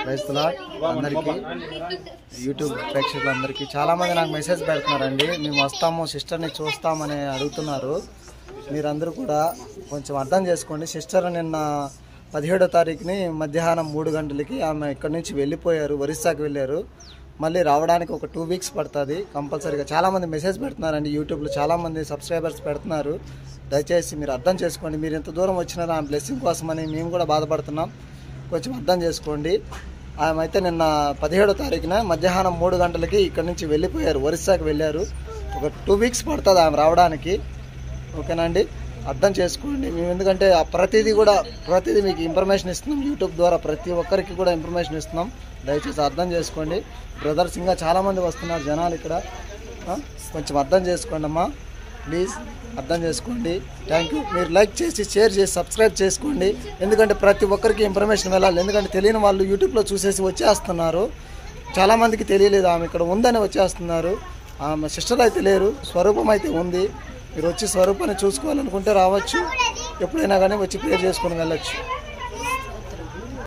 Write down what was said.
క్రైస్తవుల అందరికీ యూట్యూబ్ ప్రేక్షకులందరికీ చాలామంది నాకు మెసేజ్ పెడుతున్నారండి, మేము వస్తాము సిస్టర్ని చూస్తామని అడుగుతున్నారు. మీరందరూ కూడా కొంచెం అర్థం చేసుకోండి. సిస్టర్ నిన్న 17వ తారీఖుని మధ్యాహ్నం 3 గంటలకి ఆమె ఇక్కడి నుంచి వెళ్ళిపోయారు, ఒరిస్సాకి వెళ్ళారు. మళ్ళీ రావడానికి ఒక 2 వీక్స్ పడుతుంది కంపల్సరీగా. చాలామంది మెసేజ్ పెడుతున్నారండి, యూట్యూబ్లో చాలామంది సబ్స్క్రైబర్స్ పెడుతున్నారు. దయచేసి మీరు అర్థం చేసుకోండి. మీరు ఎంత దూరం వచ్చినారో ఆమె బ్లెస్సింగ్ కోసమని మేము కూడా బాధపడుతున్నాం. కొంచెం అర్థం చేసుకోండి. ఆమె అయితే నిన్న 17వ తారీఖున మధ్యాహ్నం 3 గంటలకి ఇక్కడి నుంచి వెళ్ళిపోయారు, ఒరిస్సాకి వెళ్ళారు. ఒక 2 వీక్స్ పడుతుంది ఆమె రావడానికి. ఓకేనా అండి, అర్థం చేసుకోండి. మేము ఎందుకంటే ప్రతిదీ మీకు ఇన్ఫర్మేషన్ ఇస్తున్నాం యూట్యూబ్ ద్వారా, ప్రతి ఒక్కరికి కూడా ఇన్ఫర్మేషన్ ఇస్తున్నాం. దయచేసి అర్థం చేసుకోండి. బ్రదర్స్ ఇంకా చాలామంది వస్తున్నారు జనాలు ఇక్కడ, కొంచెం అర్థం చేసుకోండి అమ్మా, ప్లీజ్ అర్థం చేసుకోండి. Thank you. మీరు లైక్ చేసి షేర్ చేసి సబ్స్క్రైబ్ చేసుకోండి, ఎందుకంటే ప్రతి ఒక్కరికి ఇన్ఫర్మేషన్ వెళ్ళాలి. ఎందుకంటే తెలియని వాళ్ళు యూట్యూబ్లో చూసేసి వచ్చేస్తున్నారు. చాలామందికి తెలియలేదు ఆమె ఇక్కడ ఉందని వచ్చేస్తున్నారు. ఆమె సిస్టర్ అయితే లేరు, స్వరూపం అయితే ఉంది. మీరు వచ్చి స్వరూపాన్ని చూసుకోవాలనుకుంటే రావచ్చు, ఎప్పుడైనా కానీ వచ్చి ప్రేయర్ చేసుకొని వెళ్ళొచ్చు.